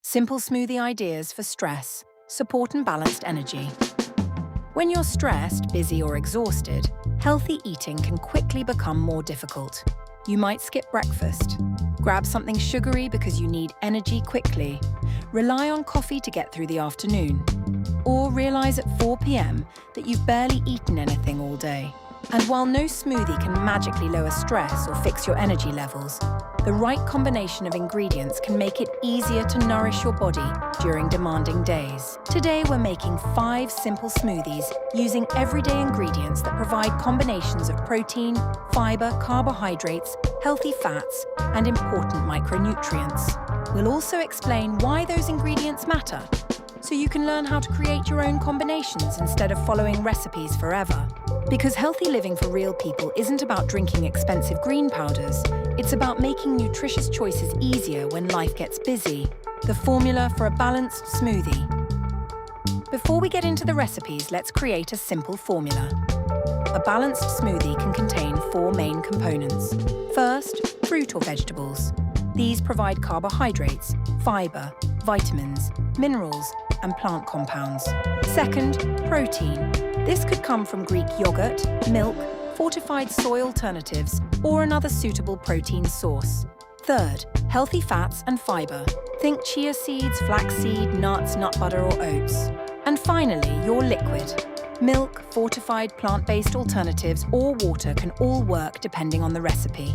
Simple smoothie ideas for stress, support and balanced energy. When you're stressed, busy or exhausted, healthy eating can quickly become more difficult. You might skip breakfast, grab something sugary because you need energy quickly, rely on coffee to get through the afternoon, or realize at 4 p.m. that you've barely eaten anything all day. And while no smoothie can magically lower stress or fix your energy levels, the right combination of ingredients can make it easier to nourish your body during demanding days. Today we're making 5 simple smoothies using everyday ingredients that provide combinations of protein, fibre, carbohydrates, healthy fats, and important micronutrients. We'll also explain why those ingredients matter, so you can learn how to create your own combinations instead of following recipes forever. Because healthy living for real people isn't about drinking expensive green powders, it's about making nutritious choices easier when life gets busy. The formula for a balanced smoothie. Before we get into the recipes, let's create a simple formula. A balanced smoothie can contain 4 main components. First, fruit or vegetables. These provide carbohydrates, fibre, vitamins, minerals, and plant compounds. Second, protein. This could come from Greek yogurt, milk, fortified soy alternatives, or another suitable protein source. Third, healthy fats and fibre. Think chia seeds, flaxseed, nuts, nut butter, or oats. And finally, your liquid. Milk, fortified plant-based alternatives, or water can all work depending on the recipe.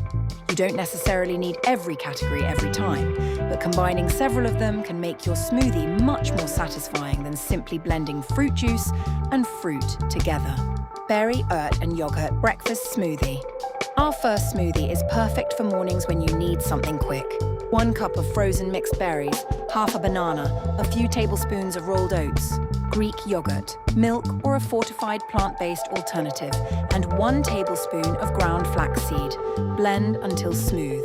You don't necessarily need every category every time, but combining several of them can make your smoothie much more satisfying than simply blending fruit juice and fruit together. Berry, earth, and yogurt breakfast smoothie. Our first smoothie is perfect for mornings when you need something quick. 1 cup of frozen mixed berries, half a banana, a few tablespoons of rolled oats, Greek yogurt, milk or a fortified plant-based alternative, and 1 tablespoon of ground flaxseed. Blend until smooth.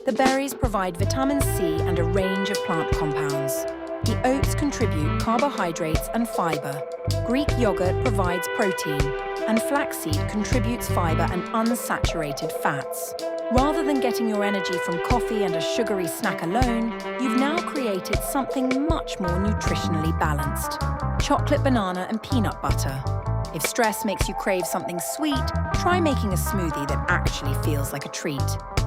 The berries provide vitamin C and a range of plant compounds. The oats contribute carbohydrates and fibre. Greek yogurt provides protein, and flaxseed contributes fibre and unsaturated fats. Rather than getting your energy from coffee and a sugary snack alone, you've now created something much more nutritionally balanced. Chocolate banana and peanut butter. If stress makes you crave something sweet, try making a smoothie that actually feels like a treat.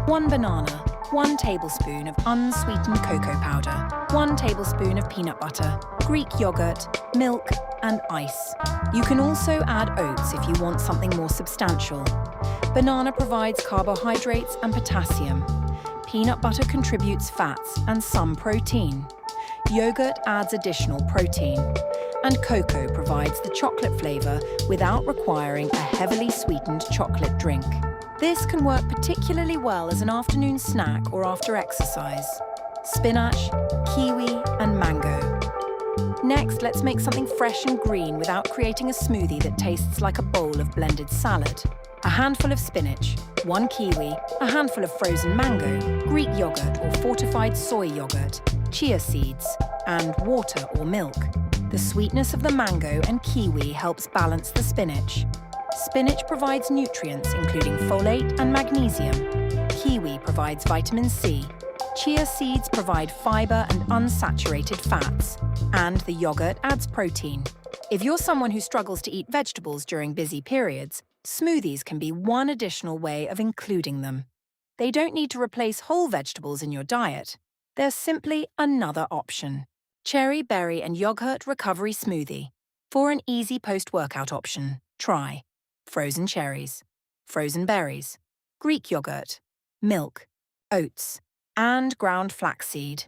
1 banana, 1 tablespoon of unsweetened cocoa powder, 1 tablespoon of peanut butter, Greek yogurt, milk, and ice. You can also add oats if you want something more substantial. Banana provides carbohydrates and potassium. Peanut butter contributes fats and some protein. Yogurt adds additional protein. And cocoa provides the chocolate flavor without requiring a heavily sweetened chocolate drink. This can work particularly well as an afternoon snack or after exercise. Spinach, kiwi, and mango. Next, let's make something fresh and green without creating a smoothie that tastes like a bowl of blended salad. A handful of spinach, 1 kiwi, a handful of frozen mango, Greek yogurt or fortified soy yogurt, chia seeds, and water or milk. The sweetness of the mango and kiwi helps balance the spinach. Spinach provides nutrients including folate and magnesium. Kiwi provides vitamin C. Chia seeds provide fibre and unsaturated fats. And the yogurt adds protein. If you're someone who struggles to eat vegetables during busy periods, smoothies can be one additional way of including them. They don't need to replace whole vegetables in your diet. They're simply another option. Cherry, berry, and yogurt recovery smoothie. For an easy post-workout option, try frozen cherries, frozen berries, Greek yogurt, milk, oats, and ground flaxseed.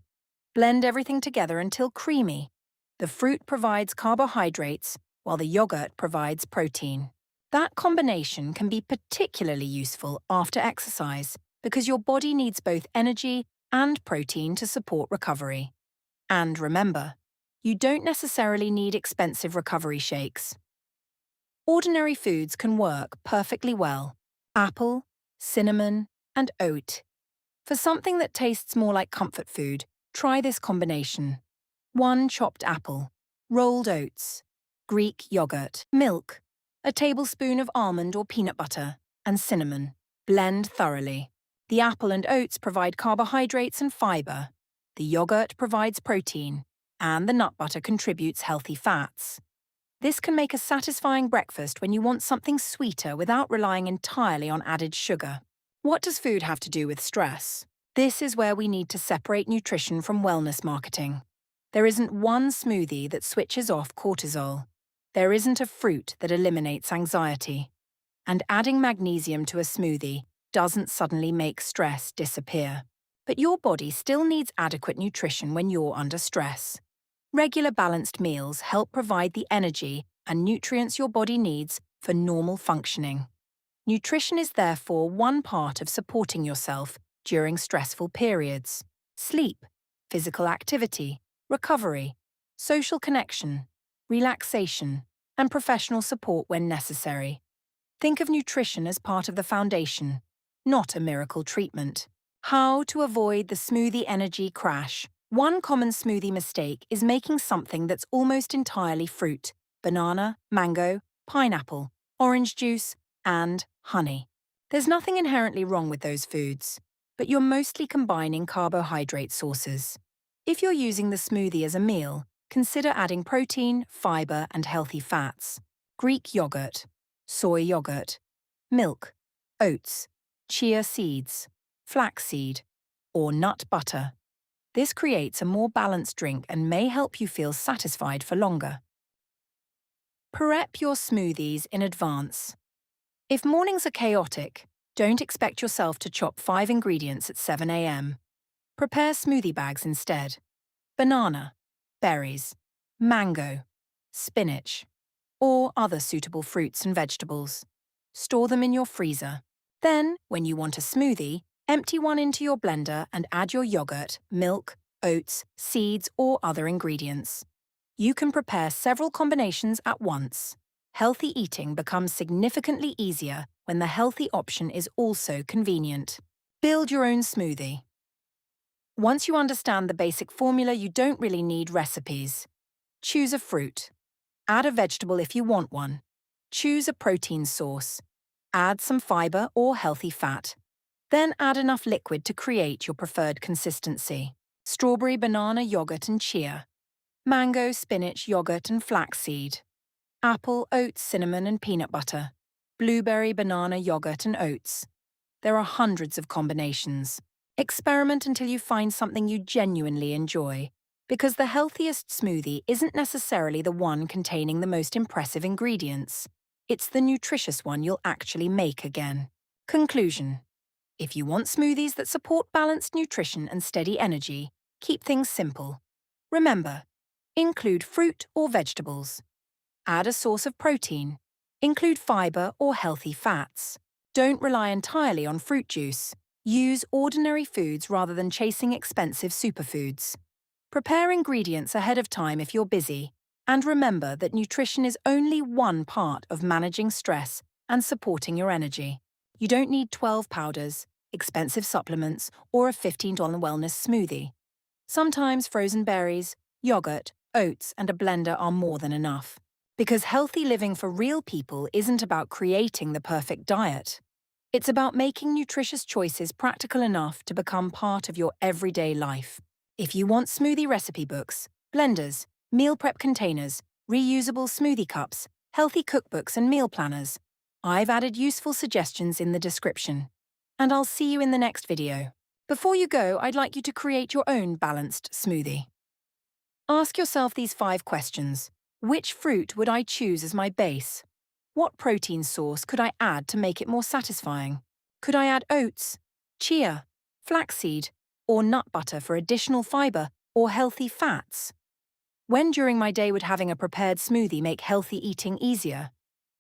Blend everything together until creamy. The fruit provides carbohydrates, while the yogurt provides protein. That combination can be particularly useful after exercise because your body needs both energy and protein to support recovery. And remember, you don't necessarily need expensive recovery shakes. Ordinary foods can work perfectly well. Apple, cinnamon, and oat. For something that tastes more like comfort food, try this combination. 1 chopped apple, rolled oats, Greek yogurt, milk, a tablespoon of almond or peanut butter, and cinnamon. Blend thoroughly. The apple and oats provide carbohydrates and fibre. The yogurt provides protein, and the nut butter contributes healthy fats. This can make a satisfying breakfast when you want something sweeter without relying entirely on added sugar. What does food have to do with stress? This is where we need to separate nutrition from wellness marketing. There isn't one smoothie that switches off cortisol. There isn't a fruit that eliminates anxiety. And adding magnesium to a smoothie doesn't suddenly make stress disappear. But your body still needs adequate nutrition when you're under stress. Regular balanced meals help provide the energy and nutrients your body needs for normal functioning. Nutrition is therefore one part of supporting yourself during stressful periods. Sleep, physical activity, recovery, social connection, relaxation, and professional support when necessary. Think of nutrition as part of the foundation, not a miracle treatment. How to avoid the smoothie energy crash. One common smoothie mistake is making something that's almost entirely fruit: banana, mango, pineapple, orange juice, and honey. There's nothing inherently wrong with those foods, but you're mostly combining carbohydrate sources. If you're using the smoothie as a meal, consider adding protein, fibre, and healthy fats. Greek yogurt, soy yogurt, milk, oats, chia seeds, flaxseed, or nut butter. This creates a more balanced drink and may help you feel satisfied for longer. Prep your smoothies in advance. If mornings are chaotic, don't expect yourself to chop 5 ingredients at 7 a.m. Prepare smoothie bags instead. Banana, berries, mango, spinach, or other suitable fruits and vegetables. Store them in your freezer. Then, when you want a smoothie, empty one into your blender and add your yogurt, milk, oats, seeds, or other ingredients. You can prepare several combinations at once. Healthy eating becomes significantly easier when the healthy option is also convenient. Build your own smoothie. Once you understand the basic formula, you don't really need recipes. Choose a fruit. Add a vegetable if you want one. Choose a protein source. Add some fibre or healthy fat. Then add enough liquid to create your preferred consistency. Strawberry, banana, yogurt, and chia. Mango, spinach, yogurt, and flaxseed. Apple, oats, cinnamon, and peanut butter. Blueberry, banana, yogurt, and oats. There are hundreds of combinations. Experiment until you find something you genuinely enjoy, because the healthiest smoothie isn't necessarily the one containing the most impressive ingredients. It's the nutritious one you'll actually make again. Conclusion. If you want smoothies that support balanced nutrition and steady energy, keep things simple. Remember, include fruit or vegetables. Add a source of protein. Include fibre or healthy fats. Don't rely entirely on fruit juice. Use ordinary foods rather than chasing expensive superfoods. Prepare ingredients ahead of time if you're busy. And remember that nutrition is only one part of managing stress and supporting your energy. You don't need 12 powders, expensive supplements, or a $15 wellness smoothie. Sometimes frozen berries, yogurt, oats, and a blender are more than enough. Because healthy living for real people isn't about creating the perfect diet. It's about making nutritious choices practical enough to become part of your everyday life. If you want smoothie recipe books, blenders, meal prep containers, reusable smoothie cups, healthy cookbooks, and meal planners, I've added useful suggestions in the description. And I'll see you in the next video. Before you go, I'd like you to create your own balanced smoothie. Ask yourself these 5 questions. Which fruit would I choose as my base? What protein source could I add to make it more satisfying? Could I add oats, chia, flaxseed, or nut butter for additional fibre or healthy fats? When during my day would having a prepared smoothie make healthy eating easier?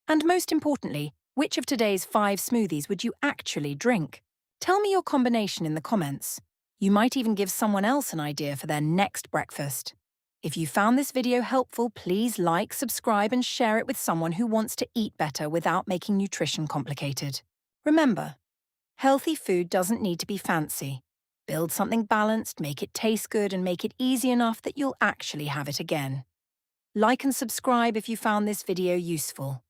And most importantly, which of today's 5 smoothies would you actually drink? Tell me your combination in the comments. You might even give someone else an idea for their next breakfast. If you found this video helpful, please like, subscribe, and share it with someone who wants to eat better without making nutrition complicated. Remember, healthy food doesn't need to be fancy. Build something balanced, make it taste good, and make it easy enough that you'll actually have it again. Like and subscribe if you found this video useful.